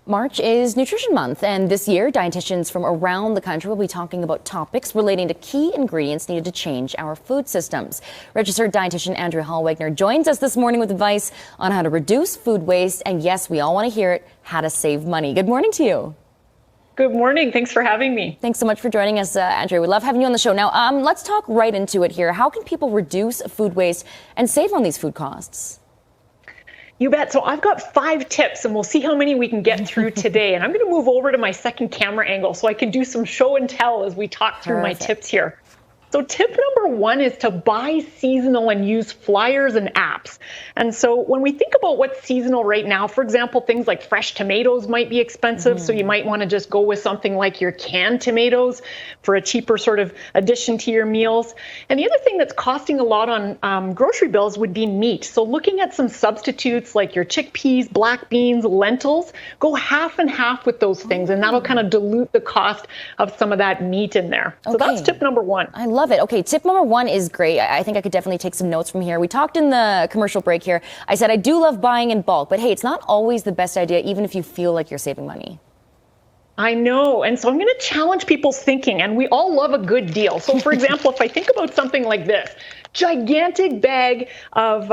March is Nutrition Month, and this year, dietitians from around the country will be talking about topics relating to key ingredients needed to change our food systems. Registered dietitian Andrea Hallwegner joins us this morning with advice on how to reduce food waste, and yes, we all want to hear it, how to save money. Good morning to you. Good morning. Thanks for having me. Thanks so much for joining us, Andrea. We love having you on the show. Now, let's talk right into it here. How can people reduce food waste and save on these food costs? You bet. So I've got 5 tips, and we'll see how many we can get through today. And I'm going to move over to my second camera angle so I can do some show and tell as we talk through my tips here. So tip number 1 is to buy seasonal and use flyers and apps. And so when we think about what's seasonal right now, for example, things like fresh tomatoes might be expensive. So you might want to just go with something like your canned tomatoes for a cheaper sort of addition to your meals. And the other thing that's costing a lot on grocery bills would be meat. So looking at some substitutes like your chickpeas, black beans, lentils, go half and half with those things. And that'll kind of dilute the cost of some of that meat in there. So that's tip number 1. I love it. Okay, tip number 1 is great. I think I could definitely take some notes from here. We talked in the commercial break here. I said I do love buying in bulk, but hey, it's not always the best idea, even if you feel like you're saving money. I know. And so I'm going to challenge people's thinking, and we all love a good deal. So for example, if I think about something like this, gigantic bag of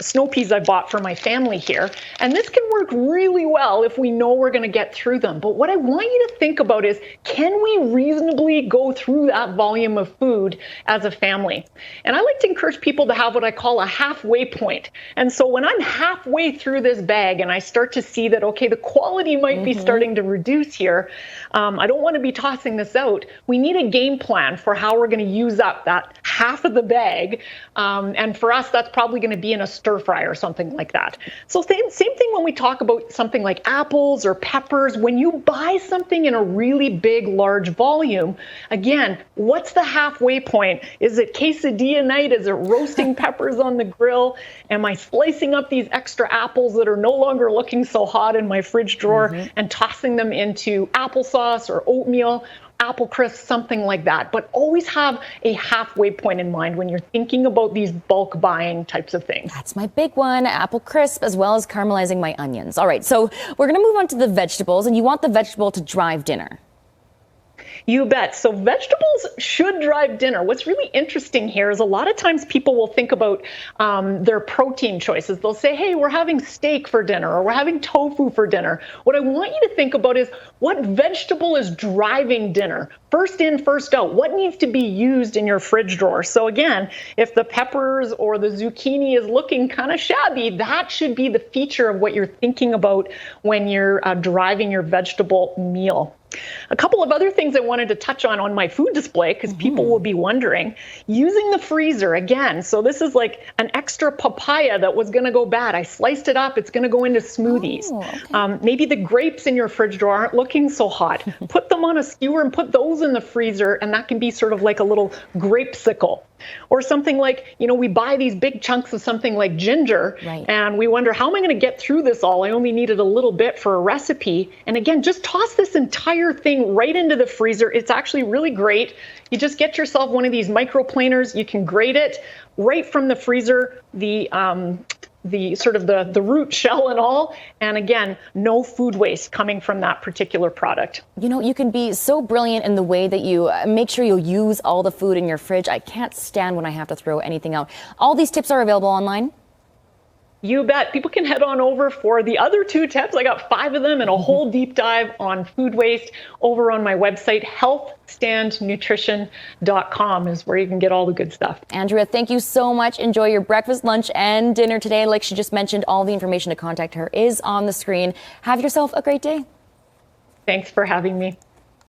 snow peas I bought for my family here, and this can work really well if we know we're going to get through them. But what I want you to think about is, can we reasonably go through that volume of food as a family? And I like to encourage people to have what I call a halfway point. And so when I'm halfway through this bag and I start to see that, okay, the quality might be starting to reduce here, I don't want to be tossing this out. We need a game plan for how we're going to use up that half of the bag. And for us, that's probably going to be in a stir fry or something like that. So same thing when we talk about something like apples or peppers. When you buy something in a really big, large volume, again, what's the halfway point? Is it quesadilla night? Is it roasting peppers on the grill? Am I slicing up these extra apples that are no longer looking so hot in my fridge drawer and tossing them into applesauce or oatmeal? Apple crisp, something like that. But always have a halfway point in mind when you're thinking about these bulk buying types of things. That's my big one, apple crisp, as well as caramelizing my onions. All right, so we're going to move on to the vegetables, and you want the vegetable to drive dinner. You bet. So vegetables should drive dinner. What's really interesting here is a lot of times people will think about their protein choices. They'll say, hey, we're having steak for dinner, or we're having tofu for dinner. What I want you to think about is, what vegetable is driving dinner? First in, first out. What needs to be used in your fridge drawer? So again, if the peppers or the zucchini is looking kind of shabby, that should be the feature of what you're thinking about when you're driving your vegetable meal. A couple of other things I wanted to touch on my food display, because people will be wondering, using the freezer again. So this is like an extra papaya that was going to go bad. I sliced it up. It's going to go into smoothies. Maybe the grapes in your fridge drawer aren't looking so hot. Put them on a skewer and put those in the freezer, and that can be sort of like a little grapesicle. Or something like, we buy these big chunks of something like ginger, and we wonder, how am I going to get through this all? I only needed a little bit for a recipe. And again, just toss this entire thing right into the freezer. It's actually really great. You just get yourself one of these microplaners. You can grate it right from the freezer, the sort of the root shell and all. And again, no food waste coming from that particular product. You can be so brilliant in the way that you make sure you'll use all the food in your fridge. I can't stand when I have to throw anything out. All these tips are available online. You bet. People can head on over for the other 2 tips. I got 5 of them and a whole deep dive on food waste over on my website. healthstandnutrition.com is where you can get all the good stuff. Andrea, thank you so much. Enjoy your breakfast, lunch, and dinner today. Like she just mentioned, all the information to contact her is on the screen. Have yourself a great day. Thanks for having me.